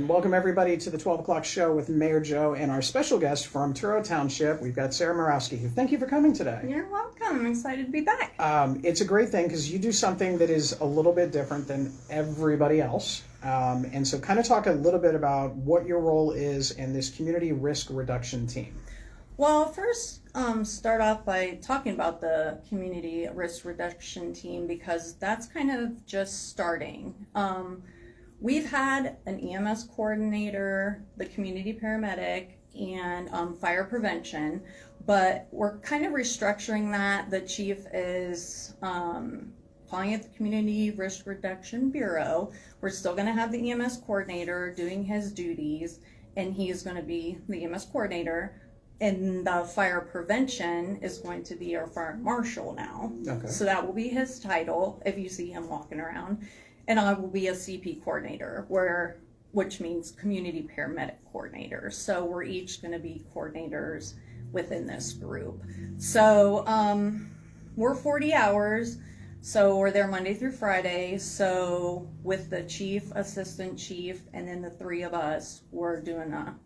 and welcome everybody to the 12 o'clock show with Mayor Joe and our special guest from Truro Township. We've got Sarrah Muroski here. Thank you for coming today. You're welcome. I'm excited to be back. It's a great thing because you do something that is a little bit different than everybody else. And so kind of talk a little bit about what your role is in this community risk reduction team. Well, first, start off by talking about the community risk reduction team because that's kind of just starting. We've had an EMS coordinator, the community paramedic, and fire prevention, but we're kind of restructuring that. The chief is calling it the Community Risk Reduction Bureau. We're still going to have the EMS coordinator doing his duties, and he is going to be the EMS coordinator. And the fire prevention is going to be our fire marshal now. Okay. So that will be his title if you see him walking around. And I will be a CP coordinator, which means community paramedic coordinator. So we're each going to be coordinators within this group. So we're 40 hours. So we're there Monday through Friday. So with the chief, assistant chief, and then the three of us, we're doing a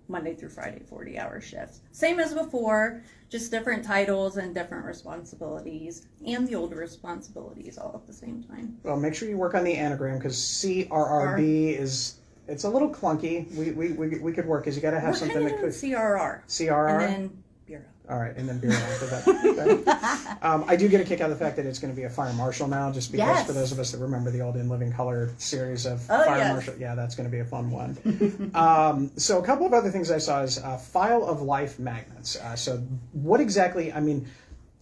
Monday through Friday 40-hour shifts. Same as before, just different titles and different responsibilities, and the older responsibilities all at the same time. Well, make sure you work on the anagram because CRRB it's a little clunky. We could work because you got to have something that could CRR. CRR. And then Bureau. All right, and then Bureau after that. I do get a kick out of the fact that it's going to be a fire marshal now, just because for those of us that remember the old In Living Color series of fire marshal. Yeah, that's going to be a fun one. So a couple of other things I saw is file of life magnets. So what exactly,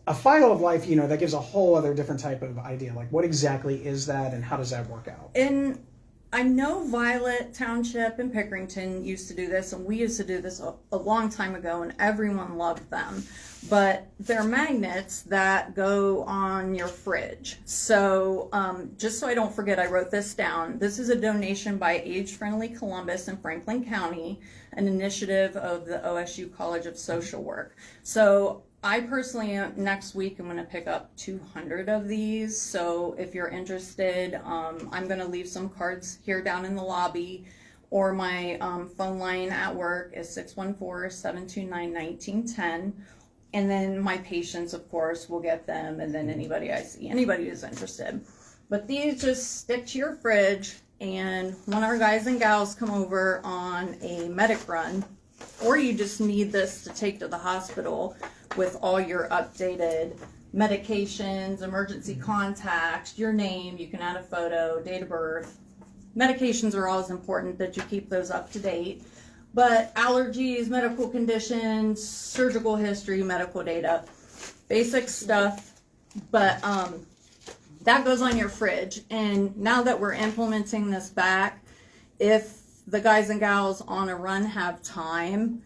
a file of life, that gives a whole other different type of idea. Like what exactly is that and how does that work out? And I know Violet Township and Pickerington used to do this, and we used to do this a long time ago, and everyone loved them. But they're magnets that go on your fridge. So just so I don't forget, I wrote this down. This is a donation by Age Friendly Columbus in Franklin County, an initiative of the OSU College of Social Work. So I personally, next week, I'm going to pick up 200 of these. So if you're interested, I'm going to leave some cards here down in the lobby, or my phone line at work is 614-729-1910. And then my patients, of course, will get them, and then anybody I see, anybody who's interested. But these just stick to your fridge, and when our guys and gals come over on a medic run, or you just need this to take to the hospital with all your updated medications, emergency contacts, your name, you can add a photo, date of birth. Medications are always important that you keep those up to date. But allergies, medical conditions, surgical history, medical data, basic stuff. But that goes on your fridge. And now that we're implementing this back, if the guys and gals on a run have time,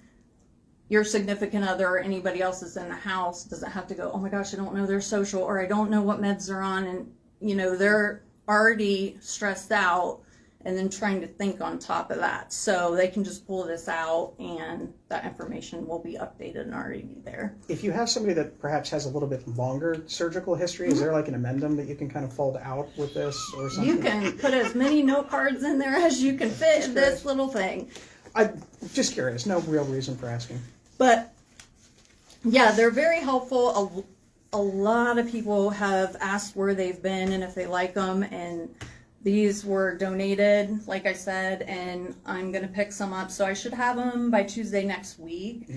your significant other or anybody else that's in the house doesn't have to go, oh my gosh, I don't know their social, or I don't know what meds they're on, and they're already stressed out and then trying to think on top of that. So they can just pull this out and that information will be updated and already be there. If you have somebody that perhaps has a little bit longer surgical history, is there like an addendum that you can kind of fold out with this or something? You can put as many note cards in there as you can fit in this little thing. I'm just curious, no real reason for asking. But yeah, they're very helpful. A lot of people have asked where they've been and if they like them, and these were donated, like I said, and I'm going to pick some up. So I should have them by Tuesday next week.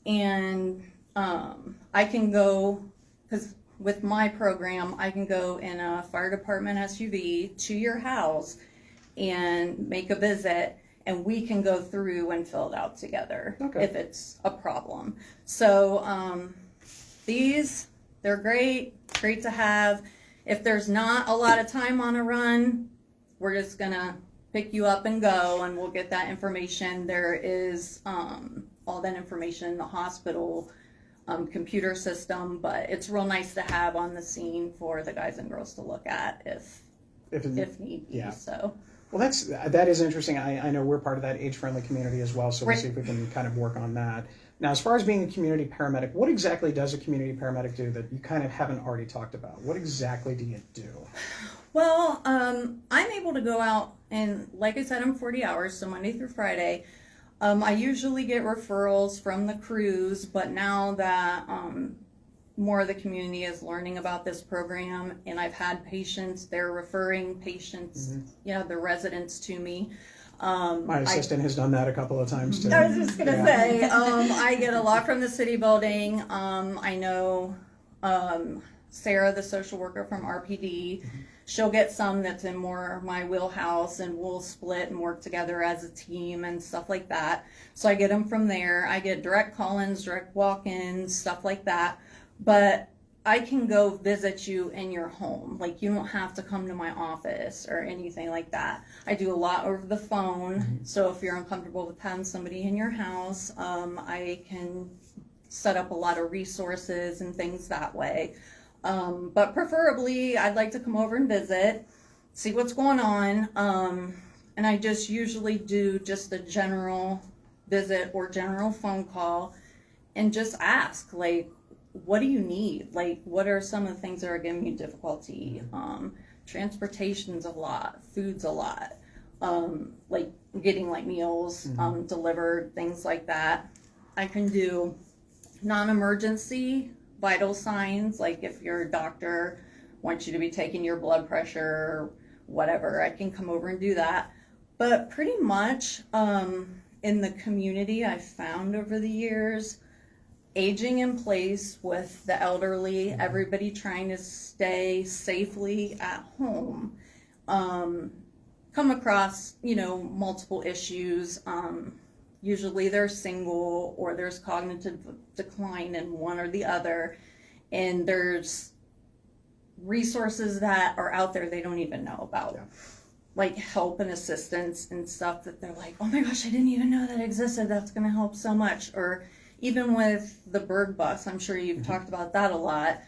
And I can go, because with my program, I can go in a fire department SUV to your house and make a visit, and we can go through and fill it out together if it's a problem. So they're great to have. If there's not a lot of time on a run, we're just gonna pick you up and go, and we'll get that information. There is all that information in the hospital computer system, but it's real nice to have on the scene for the guys and girls to look at if need be. Yeah. So. Well, that is interesting. I know we're part of that age-friendly community as well, so we'll see if we can kind of work on that. Now, as far as being a community paramedic, what exactly does a community paramedic do that you kind of haven't already talked about? What exactly do you do? Well, I'm able to go out And like I said, I'm 40 hours, so Monday through Friday. I usually get referrals from the crews, but now that more of the community is learning about this program, and I've had patients, they're referring patients, the residents to me. My assistant has done that a couple of times too. I was just gonna say, I get a lot from the city building. I know Sarrah, the social worker from RPD, she'll get some that's in more my wheelhouse, and we'll split and work together as a team and stuff like that. So I get them from there. I get direct call-ins, direct walk-ins, stuff like that. But I can go visit you in your home. Like, you don't have to come to my office or anything like that. I do a lot over the phone. So if you're uncomfortable with having somebody in your house, I can set up a lot of resources and things that way. But preferably, I'd like to come over and visit, see what's going on. And I just usually do just a general visit or general phone call and just ask, like, what do you need? Like, what are some of the things that are giving you difficulty? Transportation's a lot, food's a lot, like getting like meals delivered, things like that. I can do non-emergency vital signs, like if your doctor wants you to be taking your blood pressure or whatever, I can come over and do that. But pretty much in the community, I've found over the years, aging in place with the elderly, everybody trying to stay safely at home, come across, multiple issues. Usually they're single, or there's cognitive decline in one or the other, and there's resources that are out there they don't even know about. Yeah. Like help and assistance and stuff that they're like, oh my gosh, I didn't even know that existed. That's going to help so much. Or even with the Berg bus, I'm sure you've talked about that a lot,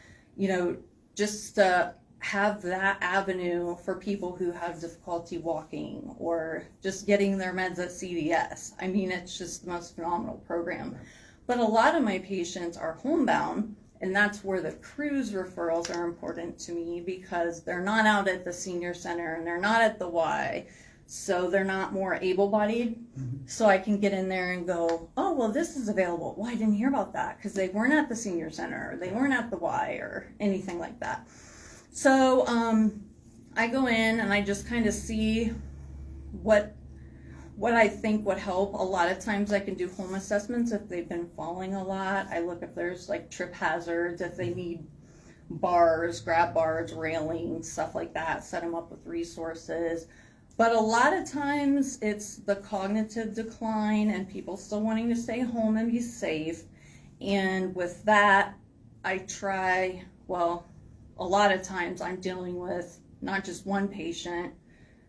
just to have that avenue for people who have difficulty walking or just getting their meds at CVS. I mean, it's just the most phenomenal program. But a lot of my patients are homebound, and that's where the cruise referrals are important to me, because they're not out at the senior center and they're not at the Y. So they're not more able-bodied. So I can get in there and go, oh, well, this is available. Well, I didn't hear about that because they weren't at the senior center, or they weren't at the Y, or anything like that. So I go in and I just kind of see what I think would help. A lot of times I can do home assessments if they've been falling a lot. I look if there's like trip hazards, if they need bars, grab bars, railings, stuff like that, set them up with resources. But a lot of times it's the cognitive decline and people still wanting to stay home and be safe. And with that, I try, a lot of times I'm dealing with not just one patient,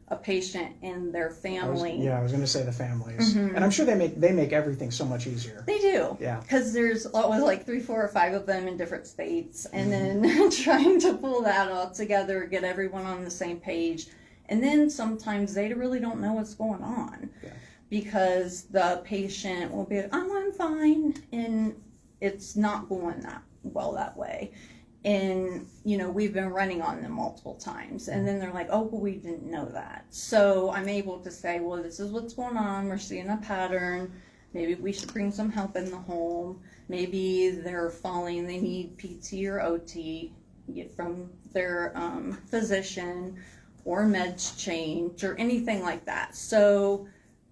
a patient and their family. I was going to say the families. And I'm sure they make everything so much easier. They do. Yeah. Because there's always like 3, 4, or 5 of them in different states. And then trying to pull that all together, get everyone on the same page. And then sometimes they really don't know what's going on because the patient will be, oh, I'm fine. And it's not going that well that way. And, we've been running on them multiple times. And then they're like, oh, well, we didn't know that. So I'm able to say, well, this is what's going on. We're seeing a pattern. Maybe we should bring some help in the home. Maybe they're falling. They need PT or OT from their physician, or meds change, or anything like that. So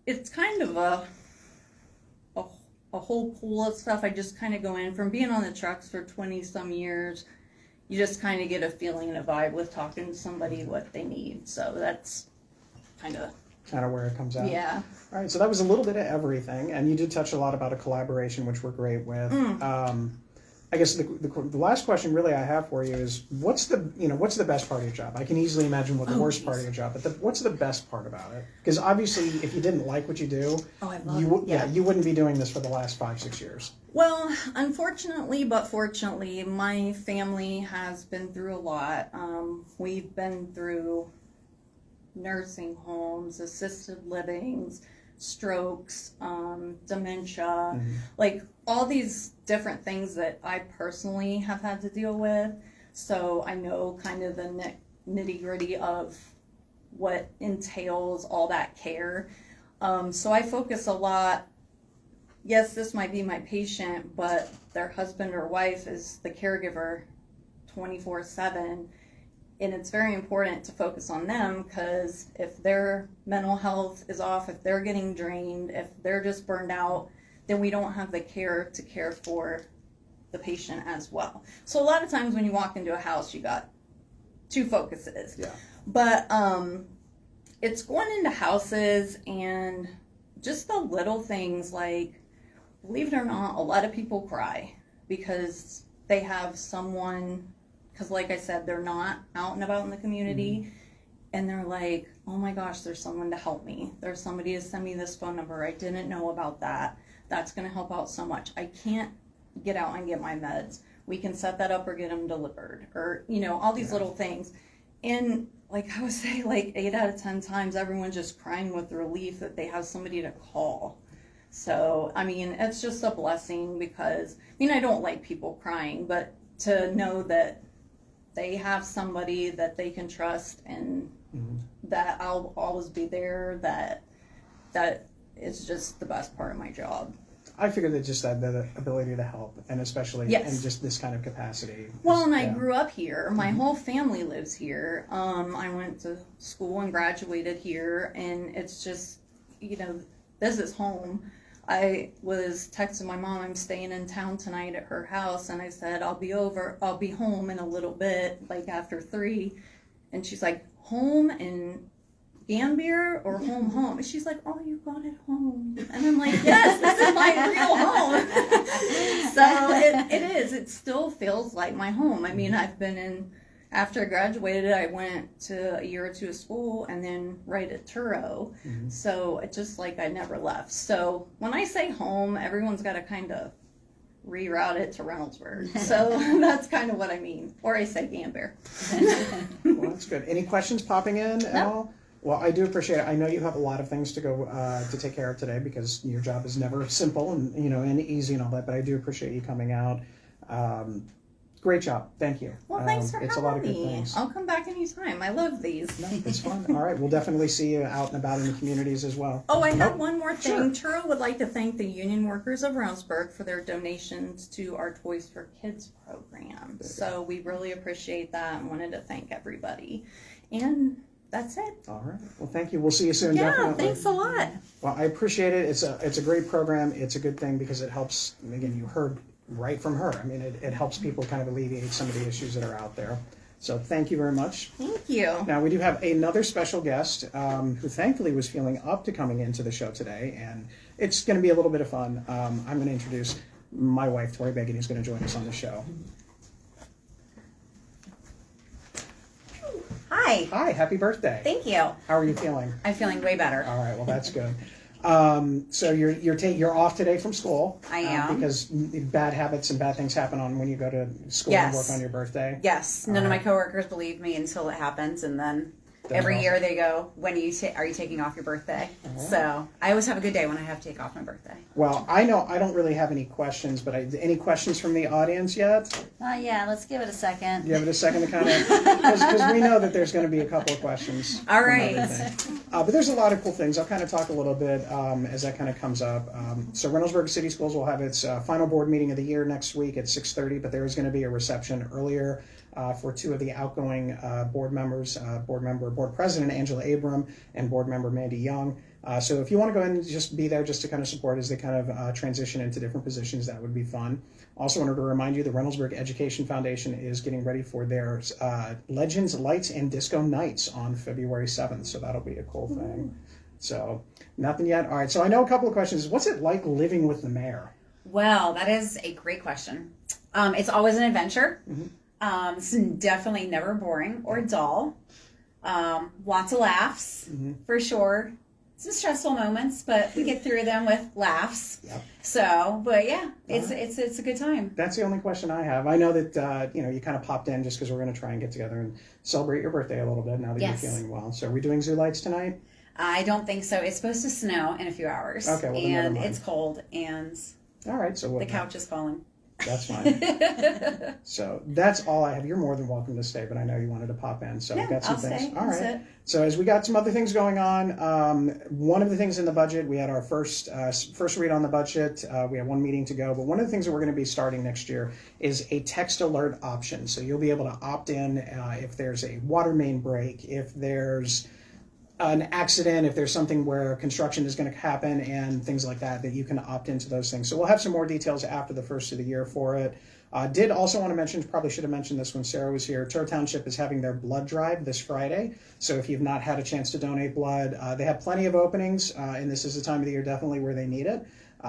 it's kind of a whole pool of stuff. I just kind of go in from being on the trucks for 20 some years. You just kind of get a feeling and a vibe with talking to somebody what they need. So that's kind of where it comes out. Yeah. All right. So that was a little bit of everything, and you did touch a lot about a collaboration, which we're great with. I guess the last question really I have for you is, what's the best part of your job? I can easily imagine what the worst part of your job, but what's the best part about it? Because obviously, if you didn't like what you do, you wouldn't be doing this for the last 5-6 years. Well, unfortunately, but fortunately, my family has been through a lot. We've been through nursing homes, assisted livings, strokes, dementia, like all these different things that I personally have had to deal with. So I know kind of the nitty gritty of what entails all that care. So I focus a lot. Yes, this might be my patient, but their husband or wife is the caregiver 24/7. And it's very important to focus on them, because if their mental health is off, if they're getting drained, if they're just burned out, then we don't have the care to care for the patient as well. So a lot of times when you walk into a house, you got two focuses. Yeah. But it's going into houses and just the little things, like, believe it or not, a lot of people cry because they have someone, because like I said, they're not out and about in the community, and they're like, oh my gosh, there's someone to help me. There's somebody to send me this phone number. I didn't know about that. That's going to help out so much. I can't get out and get my meds. We can set that up or get them delivered, or, you know, all these little things. And like I would say, like 8 out of 10 times, everyone's just crying with relief that they have somebody to call. So, I mean, it's just a blessing, because, I mean, I don't like people crying, but to know that they have somebody that they can trust, and that I'll always be there, that is just the best part of my job. I figured that just that the ability to help, and especially in just this kind of capacity. Well, and I grew up here. My whole family lives here. I went to school and graduated here, and it's just, you know, this is home. I was texting my mom, I'm staying in town tonight at her house, and I said, I'll be home in a little bit, like after 3. And she's like, home in Gambier or home? And she's like, oh, you got it home. And I'm like, yes, this is my real home. So it is. It still feels like my home. I mean, I've been in, after I graduated, I went to a year or 2 of school, and then right at Truro. So it's just like I never left. So when I say home, everyone's got to kind of reroute it to Reynoldsburg. So that's kind of what I mean. Or I say Gambier. Well, that's good. Any questions popping in at all? Well, I do appreciate it. I know you have a lot of things to go to take care of today, because your job is never simple and, you know, and easy and all that. But I do appreciate you coming out. Great job. Thank you. Well, thanks for having me. It's a lot of good things. I'll come back anytime. I love these. No, it's fun. All right. We'll definitely see you out and about in the communities as well. Oh, I have one more thing. Sure. Truro would like to thank the union workers of Reynoldsburg for their donations to our Toys for Kids program. So we really appreciate that, and wanted to thank everybody. And that's it. All right. Well, thank you. We'll see you soon. Yeah, definitely. thanks a lot. Well, I appreciate it. It's a great program. It's a good thing, because it helps. Again, you heard right from her. I mean, it helps people kind of alleviate some of the issues that are out there. So thank you very much. Thank you. Now, we do have another special guest who thankfully was feeling up to coming into the show today, and it's going to be a little bit of fun. I'm going to introduce my wife, Tori Began, who's going to join us on the show. Hi. Hi, happy birthday. Thank you. How are you feeling? I'm feeling way better. All right, well, that's good. So you're off today from school. I am. Because bad habits and bad things happen on when you go to school and work on your birthday. Yes. None of my coworkers believe me until it happens, and then every year they go, "When are you taking off your birthday?" So I always have a good day when I have to take off my birthday. Well, I know I don't really have any questions, but any questions from the audience yet? Yeah, let's give it a second. Give it a second to kind of, because we know that there's going to be a couple of questions. All right. But there's a lot of cool things. I'll kind of talk a little bit as that kind of comes up. So Reynoldsburg City Schools will have its final board meeting of the year next week at 6:30, but there is going to be a reception earlier for 2 of the outgoing board members, board president Angela Abram and board member Mandy Young. So if you want to go ahead and just be there just to kind of support as they kind of transition into different positions, that would be fun. Also wanted to remind you the Reynoldsburg Education Foundation is getting ready for their Legends, Lights, and Disco Nights on February 7th. So that'll be a cool thing. So nothing yet. All right. So I know a couple of questions. What's it like living with the mayor? Well, that is a great question. It's always an adventure. It's definitely never boring or dull. Lots of laughs, for sure. Some stressful moments, but we get through them with laughs. Yep. So, but yeah, it's a good time. That's the only question I have. I know that you kind of popped in just because we're going to try and get together and celebrate your birthday a little bit now that you're feeling well. So are we doing zoo lights tonight? I don't think so. It's supposed to snow in a few hours. Okay, well, and it's cold, and all right, so the couch is falling. That's fine. So that's all I have. You're more than welcome to stay, but I know you wanted to pop in, so Yeah, we've got some I'll things. stay. All That's right. it. So as we got some other things going on, one of the things in the budget, we had our first read on the budget. We have one meeting to go, but one of the things that we're going to be starting next year is a text alert option. So you'll be able to opt in if there's a water main break, if there's an accident, if there's something where construction is going to happen and things like that, that you can opt into those things. So we'll have some more details after the first of the year for it. Did also want to mention, probably should have mentioned this when Sarrah was here, Truro Township is having their blood drive this Friday. So if you've not had a chance to donate blood, they have plenty of openings, and this is the time of the year definitely where they need it.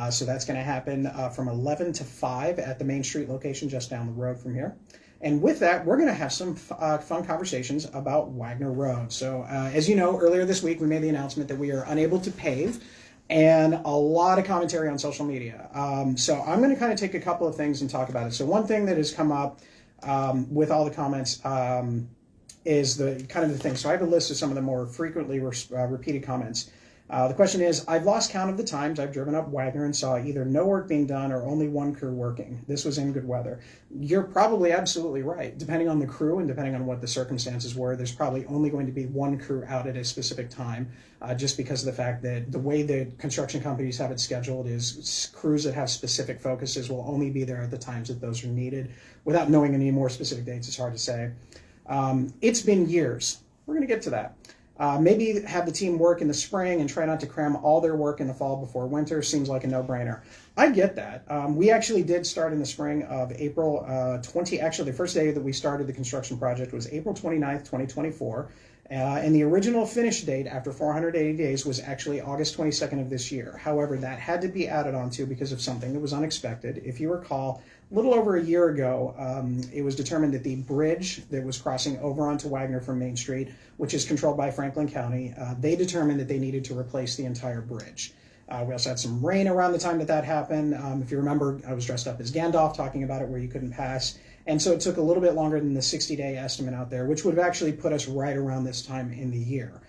So that's going to happen from 11 to 5 at the Main Street location just down the road from here. And with that, we're going to have some fun conversations about Wagner Road. So as you know, earlier this week, we made the announcement that we are unable to pave, and a lot of commentary on social media. So I'm going to kind of take a couple of things and talk about it. So one thing that has come up with all the comments is the kind of the thing. So I have a list of some of the more frequently repeated comments. The question is, I've lost count of the times I've driven up Wagner and saw either no work being done or only one crew working. This was in good weather. You're probably absolutely right. Depending on the crew and depending on what the circumstances were, there's probably only going to be one crew out at a specific time, just because of the fact that the way the construction companies have it scheduled is crews that have specific focuses will only be there at the times that those are needed. Without knowing any more specific dates, it's hard to say. It's been years. We're going to get to that. Maybe have the team work in the spring and try not to cram all their work in the fall before winter. Seems like a no-brainer. I get that. We actually did start in the spring of April 20. Actually, the first day that we started the construction project was April 29th, 2024. And the original finish date after 480 days was actually August 22nd of this year. However, that had to be added onto because of something that was unexpected. If you recall, a little over a year ago, it was determined that the bridge that was crossing over onto Wagner from Main Street, which is controlled by Franklin County, they determined that they needed to replace the entire bridge. We also had some rain around the time that happened. If you remember, I was dressed up as Gandalf talking about it where you couldn't pass. And so it took a little bit longer than the 60-day estimate out there, which would have actually put us right around this time in the year.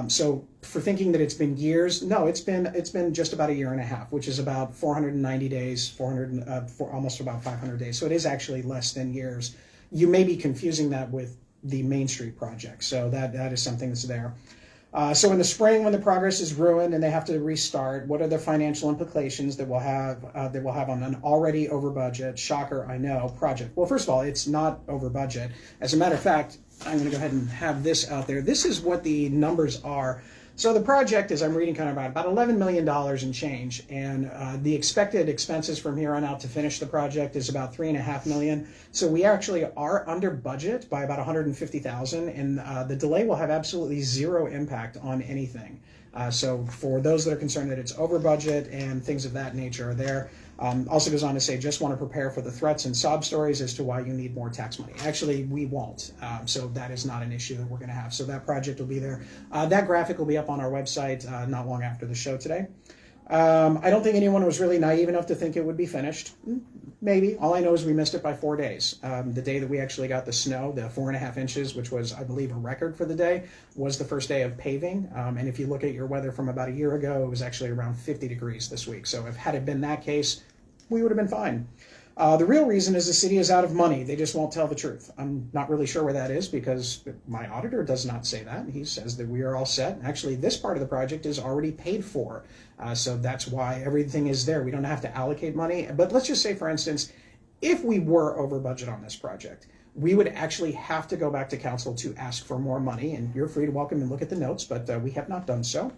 So for thinking that it's been years, no, it's been just about a year and a half, which is about 490 days, almost about 500 days. So it is actually less than years. You may be confusing that with the Main Street project. So that is something that's there. So in the spring, when the progress is ruined and they have to restart, what are the financial implications that we'll have on an already over budget, shocker, I know, project? Well, first of all, it's not over budget. As a matter of fact, I'm going to go ahead and have this out there. This is what the numbers are. So the project, as I'm reading kind of about $11 million in change, and the expected expenses from here on out to finish the project is about $3.5 million. So we actually are under budget by about $150,000, and the delay will have absolutely zero impact on anything. So for those that are concerned that it's over budget and things of that nature are there. Also goes on to say, just want to prepare for the threats and sob stories as to why you need more tax money. Actually, we won't. So that is not an issue that we're going to have. So that project will be there. That graphic will be up on our website not long after the show today. I don't think anyone was really naive enough to think it would be finished. Maybe. All I know is we missed it by 4 days. The day that we actually got the snow, the 4.5 inches, which was, I believe, a record for the day, was the first day of paving. And if you look at your weather from about a year ago, it was actually around 50 degrees this week. So if had it been that case, we would have been fine. The real reason is the city is out of money. They just won't tell the truth. I'm not really sure where that is because my auditor does not say that. He says that we are all set. Actually, this part of the project is already paid for. So that's why everything is there. We don't have to allocate money. But let's just say, for instance, if we were over budget on this project, we would actually have to go back to council to ask for more money. And you're free to welcome and look at the notes, but we have not done so.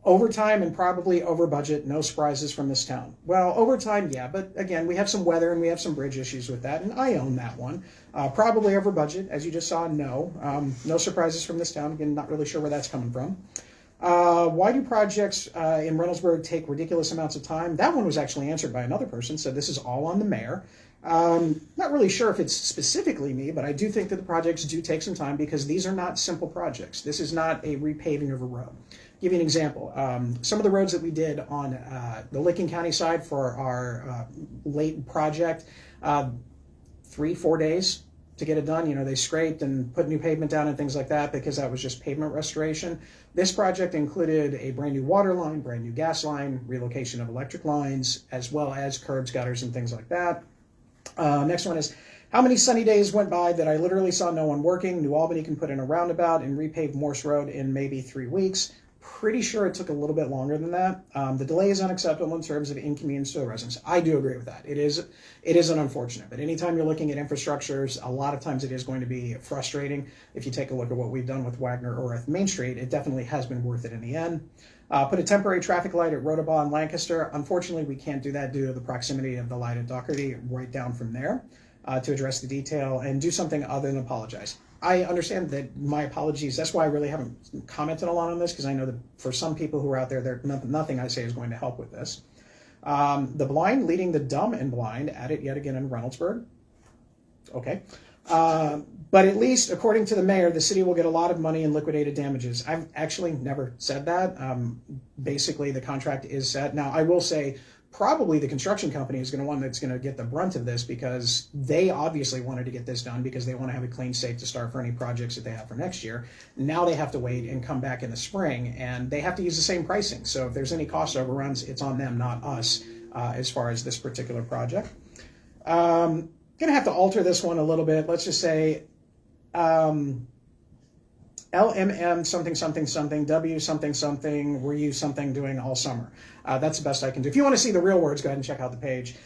Overtime and probably over budget, no surprises from this town. Well, overtime, yeah, but again, we have some weather and we have some bridge issues with that, and I own that one. Probably over budget, as you just saw, no. No surprises from this town. Again, not really sure where that's coming from. Why do projects in Reynoldsburg take ridiculous amounts of time? That one was actually answered by another person, so this is all on the mayor. Not really sure if it's specifically me, but I do think that the projects do take some time because these are not simple projects. This is not a repaving of a road. Give you an example. Some of the roads that we did on the Licking County side for our late project, 3-4 days to get it done. You know, they scraped and put new pavement down and things like that because that was just pavement restoration. This project included a brand new water line, brand new gas line, relocation of electric lines, as well as curbs, gutters, and things like that. Next one is, how many sunny days went by that I literally saw no one working? New Albany can put in a roundabout and repave Morse Road in maybe 3 weeks. Pretty sure it took a little bit longer than that. The delay is unacceptable in terms of inconvenience to the residents. I do agree with that. It is an unfortunate, but anytime you're looking at infrastructures, a lot of times it is going to be frustrating. If you take a look at what we've done with Wagner or at Main Street, it definitely has been worth it in the end. Put a temporary traffic light at Rodabaugh in Lancaster. Unfortunately, we can't do that due to the proximity of the light at Doherty right down from there to address the detail and do something other than apologize. I understand that my apologies. That's why I really haven't commented a lot on this, because I know that for some people who are out there, nothing I say is going to help with this. The blind leading the dumb and blind, at it yet again in Reynoldsburg. Okay. But at least, according to the mayor, the city will get a lot of money in liquidated damages. I've actually never said that. Basically, the contract is set. Now, I will say, probably the construction company is going to one that's going to get the brunt of this, because they obviously wanted to get this done because they want to have a clean slate to start for any projects that they have for next year. Now they have to wait and come back in the spring, and they have to use the same pricing. So if there's any cost overruns, it's on them, not us, as far as this particular project. Going to have to alter this one a little bit. Let's just say LMM something something something W something something were you something doing all summer. That's the best I can do. If you want to see the real words, go ahead and check out the page.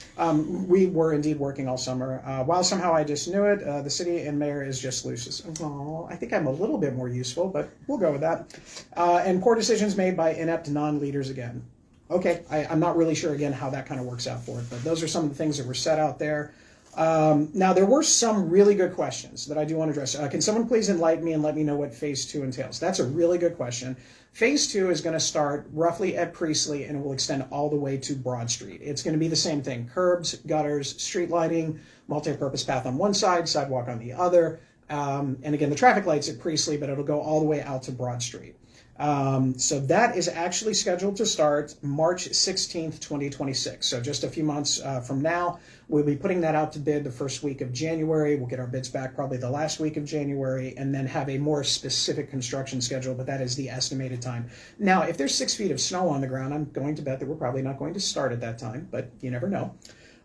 We were indeed working all summer. While somehow I just knew it, the city and mayor is just loose. Oh, I think I'm a little bit more useful, but we'll go with that. And poor decisions made by inept non-leaders again. Okay, I'm not really sure again how that kind of works out for it, but those are some of the things that were set out there. Now, there were some really good questions that I do want to address. Can someone please enlighten me and let me know what Phase 2 entails? That's a really good question. Phase 2 is going to start roughly at Priestley and it will extend all the way to Broad Street. It's going to be the same thing: curbs, gutters, street lighting, multi-purpose path on one side, sidewalk on the other. And again, the traffic lights at Priestley, but it'll go all the way out to Broad Street. So that is actually scheduled to start March 16th, 2026. So just a few months from now, we'll be putting that out to bid the first week of January. We'll get our bids back probably the last week of January, and then have a more specific construction schedule, but that is the estimated time. Now, if there's 6 feet of snow on the ground, I'm going to bet that we're probably not going to start at that time, but you never know.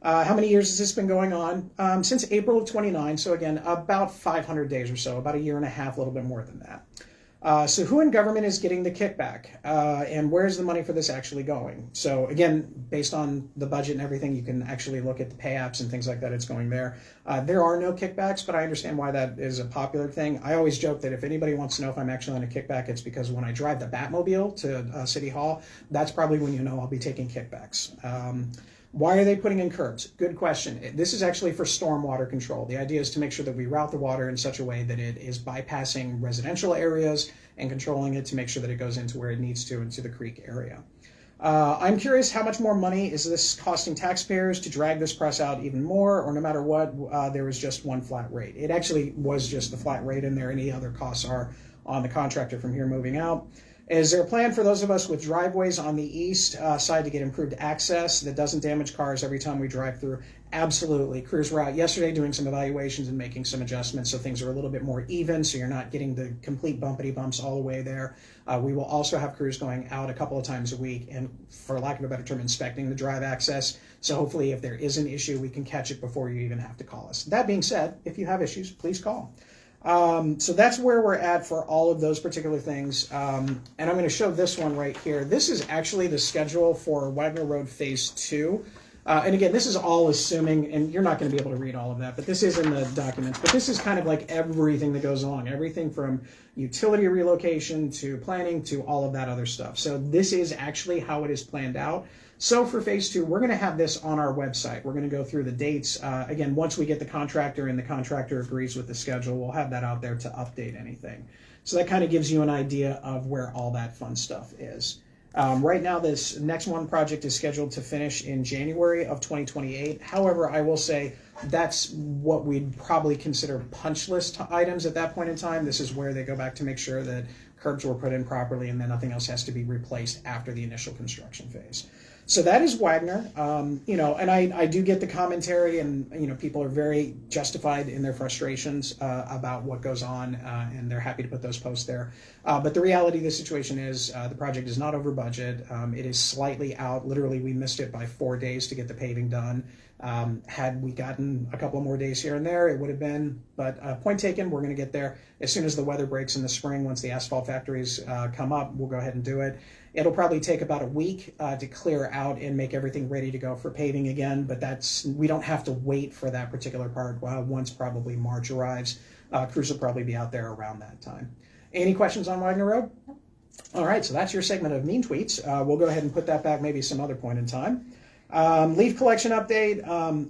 How many years has this been going on? Since April of 29, so again, about 500 days or so, about a year and a half, a little bit more than that. So who in government is getting the kickback, and where's the money for this actually going? So again, based on the budget and everything, you can actually look at the pay apps and things like that. It's going there. There are no kickbacks, but I understand why that is a popular thing. I always joke that if anybody wants to know if I'm actually on a kickback, it's because when I drive the Batmobile to City Hall, that's probably when you know I'll be taking kickbacks. Why are they putting in curbs? Good question. This is actually for stormwater control. The idea is to make sure that we route the water in such a way that it is bypassing residential areas and controlling it to make sure that it goes into where it needs to, into the creek area. I'm curious, how much more money is this costing taxpayers to drag this press out even more, or no matter what, there was just one flat rate? It actually was just the flat rate in there. Any other costs are on the contractor from here moving out. Is there a plan for those of us with driveways on the east side to get improved access that doesn't damage cars every time we drive through? Absolutely. Crews were out yesterday doing some evaluations and making some adjustments so things are a little bit more even, so you're not getting the complete bumpity bumps all the way there. We will also have crews going out a couple of times a week and, for lack of a better term, inspecting the drive access. So hopefully if there is an issue, we can catch it before you even have to call us. That being said, if you have issues, please call. So that's where we're at for all of those particular things. And I'm going to show this one right here. This is actually the schedule for Wagner Road Phase 2. And again, this is all assuming, and you're not going to be able to read all of that, but this is in the documents. But this is kind of like everything that goes along, everything from utility relocation to planning to all of that other stuff. So this is actually how it is planned out. So for Phase 2, we're going to have this on our website. We're going to go through the dates. Again, once we get the contractor and the contractor agrees with the schedule, we'll have that out there to update anything. So that kind of gives you an idea of where all that fun stuff is. Right now, this next one project is scheduled to finish in January of 2028. However, I will say that's what we'd probably consider punch list items at that point in time. This is where they go back to make sure that curbs were put in properly and then nothing else has to be replaced after the initial construction phase. So that is Wagner, and I do get the commentary, and, people are very justified in their frustrations about what goes on, and they're happy to put those posts there. But the reality of the situation is the project is not over budget. It is slightly out. Literally, we missed it by 4 days to get the paving done. Had we gotten a couple more days here and there, it would have been, but point taken, we're going to get there. As soon as the weather breaks in the spring, once the asphalt factories come up, we'll go ahead and do it. It'll probably take about a week to clear out and make everything ready to go for paving again, but we don't have to wait for that particular part. Once probably March arrives, crews will probably be out there around that time. Any questions on Wagner Road? All right, so that's your segment of mean tweets. We'll go ahead and put that back maybe some other point in time. Leaf collection update.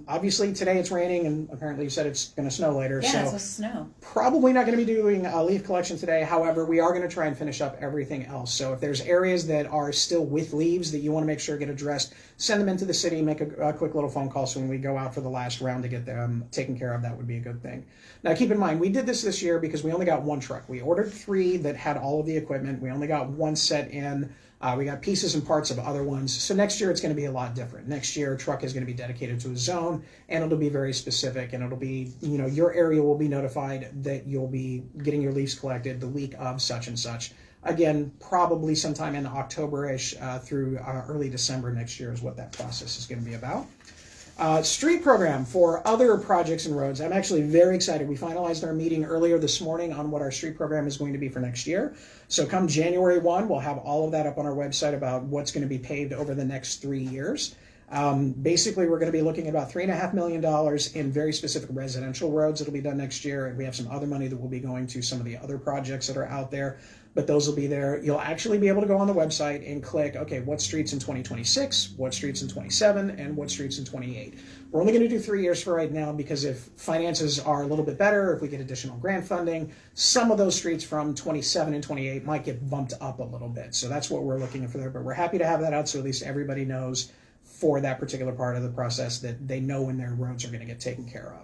Obviously today it's raining, and apparently you said it's going to snow later. Yeah, so it's supposed to snow. Probably not going to be doing leaf collection today. However, we are going to try and finish up everything else. So if there's areas that are still with leaves that you want to make sure get addressed, send them into the city, make a quick little phone call so when we go out for the last round to get them taken care of, that would be a good thing. Now keep in mind, we did this year because we only got one truck. We ordered 3 that had all of the equipment. We only got 1 set in. We got pieces and parts of other ones. So next year it's going to be a lot different. Next year, a truck is going to be dedicated to a zone, and it'll be very specific, and it'll be, your area will be notified that you'll be getting your leaves collected the week of such and such. Again, probably sometime in October-ish through early December next year is what that process is going to be about. Street program for other projects and roads. I'm actually very excited. We finalized our meeting earlier this morning on what our street program is going to be for next year. So come January 1, we'll have all of that up on our website about what's going to be paved over the next 3 years. Basically, we're going to be looking at about $3.5 million in very specific residential roads that'll be done next year. And we have some other money that will be going to some of the other projects that are out there, but those will be there. You'll actually be able to go on the website and click, okay, what streets in 2026, what streets in 27, and what streets in 28. We're only going to do 3 years for right now because if finances are a little bit better, if we get additional grant funding, some of those streets from 27 and 28 might get bumped up a little bit. So that's what we're looking for there, but we're happy to have that out so at least everybody knows for that particular part of the process that they know when their roads are going to get taken care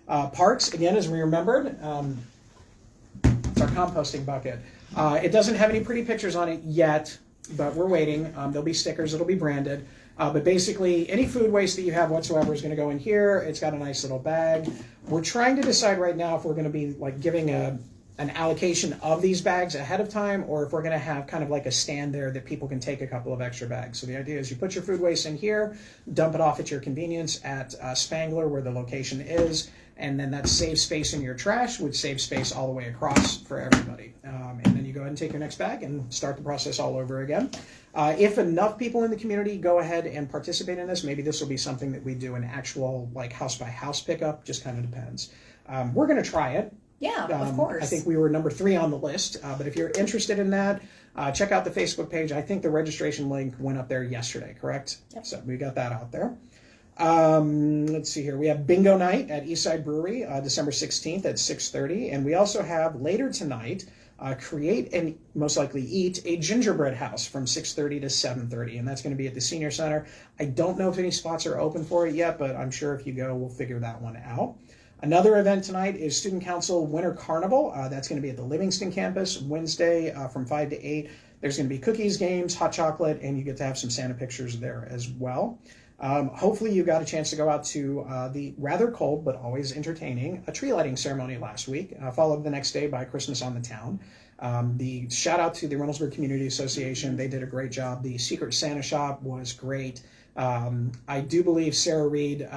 of. Parks, again, as we remembered, it's our composting bucket. It doesn't have any pretty pictures on it yet, but we're waiting. There'll be stickers, it'll be branded. But basically, any food waste that you have whatsoever is going to go in here. It's got a nice little bag. We're trying to decide right now if we're going to be like giving an allocation of these bags ahead of time, or if we're going to have kind of like a stand there that people can take a couple of extra bags. So the idea is you put your food waste in here, dump it off at your convenience at Spangler where the location is, and then that saves space in your trash, would save space all the way across for everybody. And then you go ahead and take your next bag and start the process all over again. If enough people in the community go ahead and participate in this, maybe this will be something that we do an actual like house by house pickup, just kind of depends. We're going to try it. Yeah, of course. I think we were number 3 on the list, but if you're interested in that, check out the Facebook page. I think the registration link went up there yesterday, correct? Yep. So we got that out there. Let's see here. We have bingo night at Eastside Brewery, December 16th at 6:30, and we also have later tonight, create and most likely eat a gingerbread house from 6:30 to 7:30, and that's going to be at the Senior Center. I don't know if any spots are open for it yet, but I'm sure if you go, we'll figure that one out. Another event tonight is Student Council Winter Carnival. That's going to be at the Livingston campus Wednesday from 5 to 8. There's going to be cookies, games, hot chocolate, and you get to have some Santa pictures there as well. Hopefully you got a chance to go out to the rather cold but always entertaining tree lighting ceremony last week, followed the next day by Christmas on the Town. The shout out to the Reynoldsburg Community Association. They did a great job. The Secret Santa Shop was great. I do believe Sarrah Reed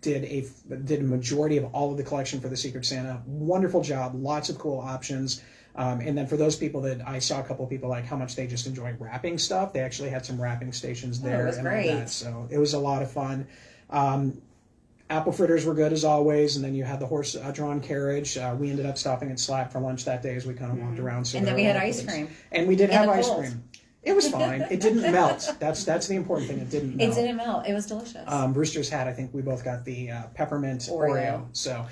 did a majority of all of the collection for the Secret Santa. Wonderful job, lots of cool options. And then for those people that I saw a couple of people like how much they just enjoy wrapping stuff, they actually had some wrapping stations there. It was great. All that. So it was a lot of fun. Apple fritters were good as always, and then you had the horse-drawn carriage. We ended up stopping at Slack for lunch that day as we kind of walked around. So and then we had ice cream. And we did have ice cream. It was fine. It didn't melt. That's the important thing. It didn't melt. It didn't melt. It was delicious. Brewster's had, I think we both got the peppermint Oreo. So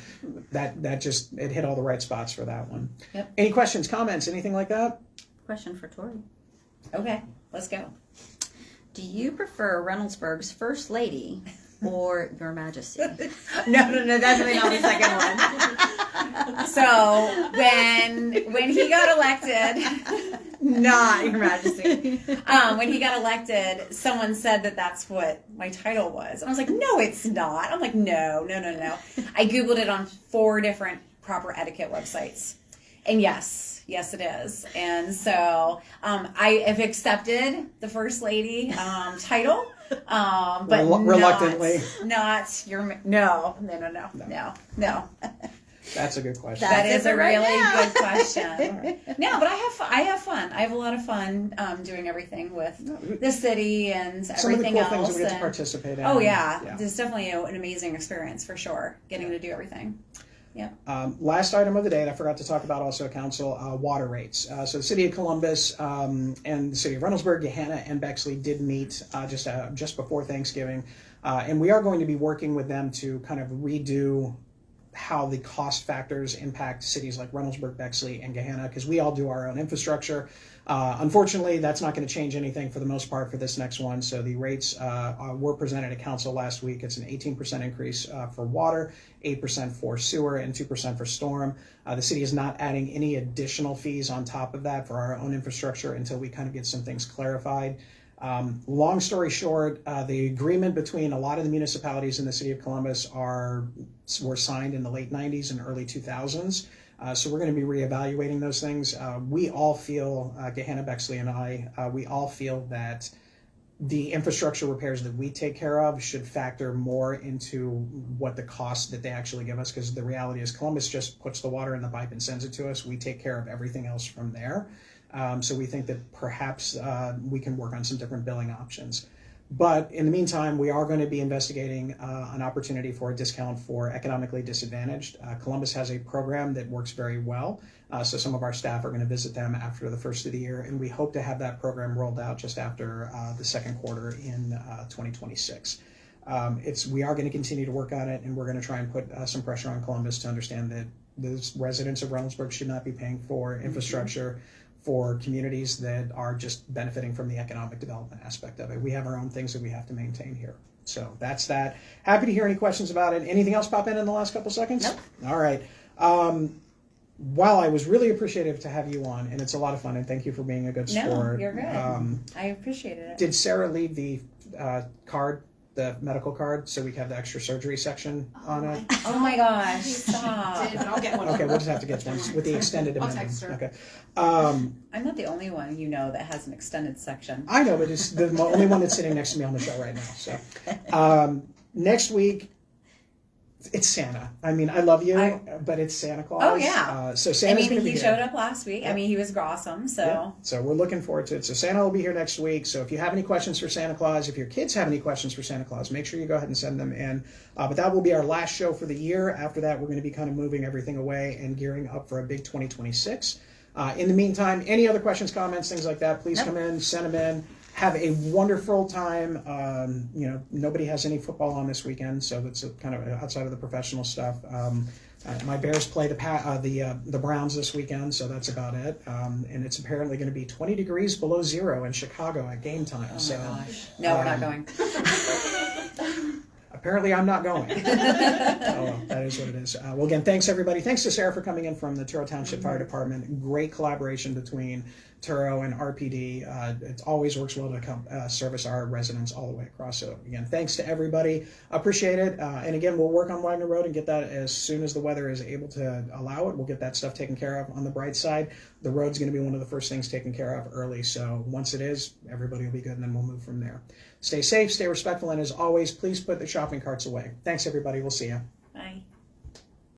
that just, it hit all the right spots for that one. Yep. Any questions, comments, anything like that? Question for Tori. Okay, let's go. Do you prefer Reynoldsburg's First Lady or Your Majesty? No, definitely not the second one. So when he got elected, not Your Majesty. When he got elected, someone said that that's what my title was. And I was like, no, it's not. I'm like, no. I Googled it on 4 different proper etiquette websites. And yes, it is. And so I have accepted the First Lady title. But reluctantly. not your, no. That's a good question. That is a right really now. good question. No, but I have fun. I have a lot of fun doing everything with the city and Some of the everything cool else. things we get to and- participate in. Oh yeah, it's definitely an amazing experience for sure. Getting to do everything. Yeah. Last item of the day that I forgot to talk about also at council, water rates. So the city of Columbus and the city of Reynoldsburg, Gahanna, and Bexley did meet just before Thanksgiving. And we are going to be working with them to kind of redo how the cost factors impact cities like Reynoldsburg, Bexley, and Gahanna, because we all do our own infrastructure. Unfortunately, that's not going to change anything for the most part for this next one. So the rates were presented at council last week. It's an 18% increase for water, 8% for sewer, and 2% for storm. The city is not adding any additional fees on top of that for our own infrastructure until we kind of get some things clarified. Long story short, the agreement between a lot of the municipalities in the city of Columbus were signed in the late 90s and early 2000s. So we're going to be reevaluating those things. We all feel, Gahanna, Bexley, and I, we all feel that the infrastructure repairs that we take care of should factor more into what the cost that they actually give us, because the reality is Columbus just puts the water in the pipe and sends it to us. We take care of everything else from there. So we think that perhaps we can work on some different billing options. But in the meantime, we are going to be investigating an opportunity for a discount for economically disadvantaged. Columbus has a program that works very well. So some of our staff are going to visit them after the first of the year, and we hope to have that program rolled out just after the second quarter in 2026. We are going to continue to work on it, and we're going to try and put some pressure on Columbus to understand that the residents of Reynoldsburg should not be paying for infrastructure for communities that are just benefiting from the economic development aspect of it. We have our own things that we have to maintain here. So that's that. Happy to hear any questions about it. Anything else pop in the last couple seconds? Nope. All right. While I was really appreciative to have you on, and it's a lot of fun, and thank you for being a good sport. No, you're good. I appreciated it. Did Sarrah leave the card, the medical card, so we have the extra surgery section on it? Oh my gosh, stop. But I'll get one. Okay, we'll just have to get one with the extended I'll amendment. text her. Okay. I'm not the only one that has an extended section. I know, but it's the only one that's sitting next to me on the show right now. So next week, it's Santa. I mean, I love you, but it's Santa Claus. Oh yeah. So Santa's going to be he here. showed up last week. Yeah. I mean, he was awesome. So. Yeah. So we're looking forward to it. So Santa will be here next week. So if you have any questions for Santa Claus, if your kids have any questions for Santa Claus, make sure you go ahead and send them in. But that will be our last show for the year. After that, we're going to be kind of moving everything away and gearing up for a big 2026. In the meantime, any other questions, comments, things like that, please come in, send them in. Have a wonderful time. Nobody has any football on this weekend, so that's kind of outside of the professional stuff. My Bears play the Browns this weekend, so that's about it. And it's apparently going to be 20 degrees below zero in Chicago at game time. Oh so, my gosh. No, we're not going. Apparently, I'm not going. Oh, well, that is what it is. Well, again, thanks, everybody. Thanks to Sarrah for coming in from the Truro Township Fire Department. Great collaboration between Truro and RPD. It always works well to service our residents all the way across. So, again, thanks to everybody. Appreciate it. And, again, we'll work on Wagner Road and get that as soon as the weather is able to allow it. We'll get that stuff taken care of. On the bright side, the road's going to be one of the first things taken care of early. So once it is, everybody will be good, and then we'll move from there. Stay safe, stay respectful, and as always, please put the shopping carts away. Thanks, everybody. We'll see you.